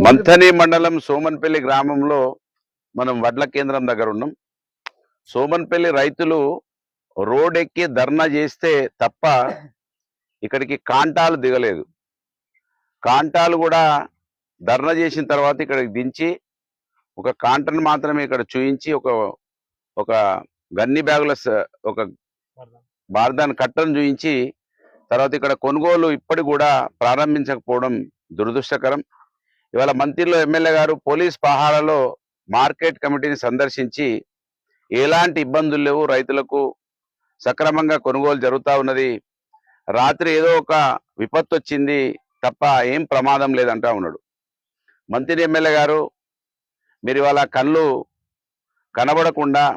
మంథని మండలం సోమన్పల్లి గ్రామంలో మనం వడ్ల కేంద్రం దగ్గర ఉన్నాం. సోమన్పల్లి రైతులు రోడ్ ఎక్కి ధర్నా చేస్తే తప్ప ఇక్కడికి కాంటాలు దిగలేదు. కాంటాలు కూడా ధర్నా చేసిన తర్వాత ఇక్కడికి దించి ఒక కాంటను మాత్రమే ఇక్కడ చూయించి ఒక గన్ని బ్యాగుల ఒక బార్దాన్ కట్టను చూయించి తర్వాత ఇక్కడ కొనుగోలు ఇప్పటికి కూడా ప్రారంభించకపోవడం దురదృష్టకరం. ఇవాళ మంత్రిలో ఎమ్మెల్యే గారు పోలీస్ పహారాలో మార్కెట్ కమిటీని సందర్శించి ఎలాంటి ఇబ్బందులు లేవు, రైతులకు సక్రమంగా కొనుగోలు జరుగుతూ ఉన్నది, రాత్రి ఏదో ఒక విపత్తు వచ్చింది తప్ప ఏం ప్రమాదం లేదంటా ఉన్నాడు. మంత్రి ఎమ్మెల్యే గారు మీరు ఇవాళ కళ్ళు కనబడకుండా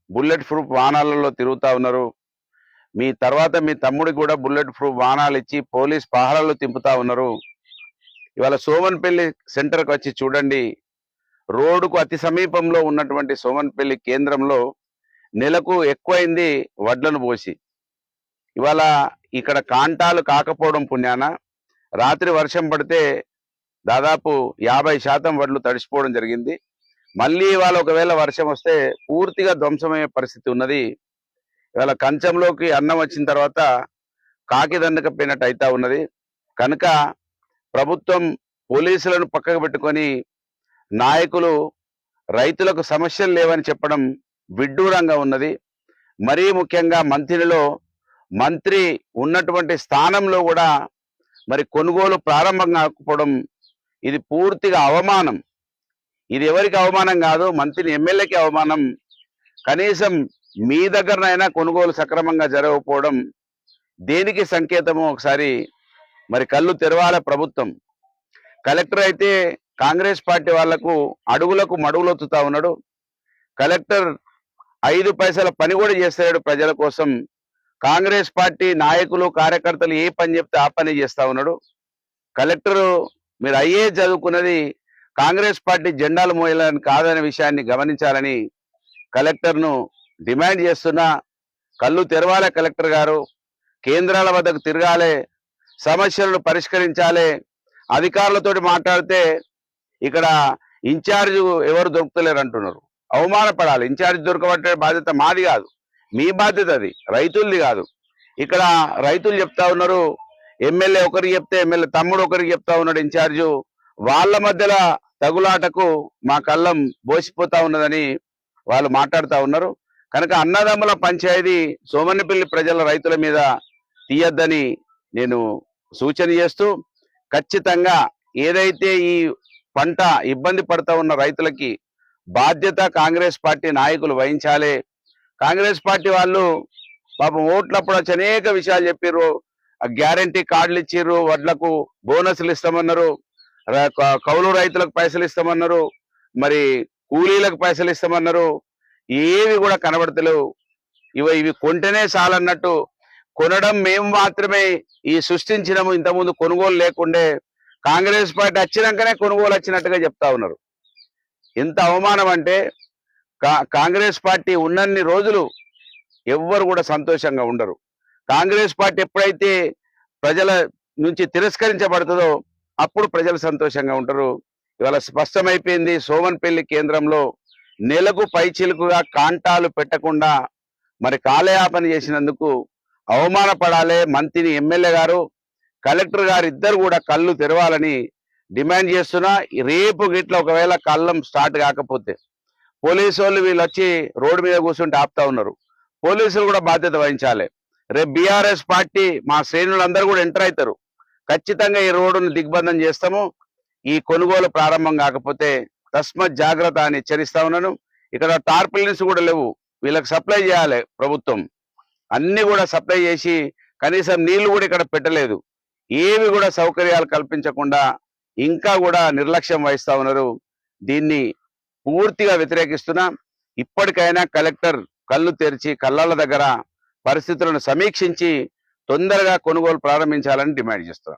బుల్లెట్ ప్రూఫ్ వాహనాలలో తిరుగుతూ ఉన్నారు. మీ తర్వాత మీ తమ్ముడికి కూడా బుల్లెట్ ప్రూఫ్ వాహనాలు ఇచ్చి పోలీస్ పహారాలు తింపుతా ఉన్నారు. ఇవాళ సోమన్పల్లి సెంటర్కి వచ్చి చూడండి, రోడ్డుకు అతి సమీపంలో ఉన్నటువంటి సోమన్పల్లి కేంద్రంలో నెలకు ఎక్కువైంది వడ్లను పోసి. ఇవాళ ఇక్కడ కాంటాలు కాకపోవడం పుణ్యాన రాత్రి వర్షం పడితే దాదాపు 50% వడ్లు తడిసిపోవడం జరిగింది. మళ్ళీ ఇవాళ ఒకవేళ వర్షం వస్తే పూర్తిగా ధ్వంసమయ్యే పరిస్థితి ఉన్నది. ఇవాళ కంచంలోకి అన్నం వచ్చిన తర్వాత కాకి దండకపోయినట్టు అవుతా ఉన్నది. కనుక ప్రభుత్వం పోలీసులను పక్కకు పెట్టుకొని నాయకులు రైతులకు సమస్యలు లేవని చెప్పడం విడ్డూరంగా ఉన్నది. మరీ ముఖ్యంగా మంత్రి ఉన్నటువంటి స్థానంలో కూడా మరి కొనుగోలు ప్రారంభం కాకపోవడం ఇది పూర్తిగా అవమానం. ఇది ఎవరికి అవమానం కాదు, మంత్రి ఎమ్మెల్యేకి అవమానం. కనీసం మీ దగ్గరనైనా కొనుగోలు సక్రమంగా జరగకపోవడం దేనికి సంకేతమో ఒకసారి మరి కళ్ళు తెరవాల ప్రభుత్వం. కలెక్టర్ అయితే కాంగ్రెస్ పార్టీ వాళ్లకు అడుగులకు మడుగులొత్తుతా ఉన్నాడు. కలెక్టర్ 5 పైసల పని కూడా చేస్తాడు ప్రజల కోసం. కాంగ్రెస్ పార్టీ నాయకులు కార్యకర్తలు ఏ పని చెప్తే ఆ పని చేస్తా ఉన్నాడు. కలెక్టరు మీరు అయ్యే చదువుకున్నది కాంగ్రెస్ పార్టీ జెండాలు మోయాలని కాదనే విషయాన్ని గమనించాలని కలెక్టర్ను డిమాండ్ చేస్తున్నా. కళ్ళు తెరవాలే కలెక్టర్ గారు, కేంద్రాల వద్దకు తిరగాలి, సమస్యలను పరిష్కరించాలి. అధికారులతోటి మాట్లాడితే ఇక్కడ ఇన్ఛార్జ్ ఎవరు దొరుకుతలేరు అంటున్నారు. అవమానపడాలి. ఇన్ఛార్జ్ దొరకబట్టే బాధ్యత మాది కాదు, మీ బాధ్యత, అది రైతులది కాదు. ఇక్కడ రైతులు చెప్తా ఉన్నారు, ఎమ్మెల్యే ఒకరికి చెప్తే ఎమ్మెల్యే తమ్ముడు ఒకరికి చెప్తా ఉన్నాడు ఇన్ఛార్జు. వాళ్ళ మధ్యలో తగులాటకు మా కళ్ళం బోసిపోతా ఉన్నదని వాళ్ళు మాట్లాడుతూ ఉన్నారు. కనుక అన్నదమ్ముల పంచాయతీ సోమన్నపల్లి ప్రజల రైతుల మీద తీయద్దని నేను సూచన చేస్తూ, ఖచ్చితంగా ఏదైతే ఈ పంట ఇబ్బంది పడుతూ ఉన్న రైతులకి బాధ్యత కాంగ్రెస్ పార్టీ నాయకులు వహించాలి. కాంగ్రెస్ పార్టీ వాళ్ళు పాపం ఓట్లప్పుడు వచ్చి అనేక విషయాలు చెప్పారు. గ్యారంటీ కార్డులు ఇచ్చిర్రు, వడ్లకు బోనస్లు ఇస్తామన్నారు, కౌలు రైతులకు పైసలు ఇస్తామన్నారు, మరి కూలీలకు పైసలు ఇస్తామన్నారు. ఏవి కూడా కనబడతలేవు. ఇవి కొంటేనే చాలన్నట్టు కొనడం మేము మాత్రమే ఈ సృష్టించినము, ఇంతకుముందు కొనుగోలు లేకుండే, కాంగ్రెస్ పార్టీ వచ్చినాకనే కొనుగోలు వచ్చినట్టుగా చెప్తా ఉన్నారు. ఎంత అవమానం అంటే కాంగ్రెస్ పార్టీ ఉన్నన్ని రోజులు ఎవ్వరు కూడా సంతోషంగా ఉండరు. కాంగ్రెస్ పార్టీ ఎప్పుడైతే ప్రజల నుంచి తిరస్కరించబడుతుందో అప్పుడు ప్రజలు సంతోషంగా ఉంటారు. ఇవాళ స్పష్టమైపోయింది, సోమన్పల్లి కేంద్రంలో నెలకు పైచిలుకుగా కాంటాలు పెట్టకుండా మరి కాలయాపన చేసినందుకు అవమానపడాలి. మంత్రి ఎమ్మెల్యే గారు కలెక్టర్ గారు ఇద్దరు కూడా కళ్ళు తెరవాలని డిమాండ్ చేస్తున్నా. రేపు గిట్ల ఒకవేళ కళ్ళం స్టార్ట్ కాకపోతే పోలీసు వాళ్ళు వీళ్ళు వచ్చి రోడ్డు మీద కూర్చుంటే ఆపుతా ఉన్నారు. పోలీసులు కూడా బాధ్యత వహించాలి. రేపు బీఆర్ఎస్ పార్టీ మా శ్రేణులందరూ కూడా ఎంటర్ అవుతారు. ఖచ్చితంగా ఈ రోడ్డును దిగ్బంధం చేస్తాము. ఈ కొనుగోలు ప్రారంభం కాకపోతే తస్మత్ జాగ్రత్త అని హెచ్చరిస్తా ఉన్నాను. ఇక్కడ టార్పిలిన్స్ కూడా లేవు, వీళ్ళకి సప్లై చేయాలి ప్రభుత్వం. అన్ని కూడా సప్లై చేసి కనీసం నీళ్లు కూడా ఇక్కడ పెట్టలేదు. ఏవి కూడా సౌకర్యాలు కల్పించకుండా ఇంకా కూడా నిర్లక్ష్యం వహిస్తా ఉన్నారు. దీన్ని పూర్తిగా వ్యతిరేకిస్తున్నా. ఇప్పటికైనా కలెక్టర్ కళ్ళు తెరిచి కళ్ళాల దగ్గర పరిస్థితులను సమీక్షించి తొందరగా కొనుగోలు ప్రారంభించాలని డిమాండ్ చేస్తున్నా.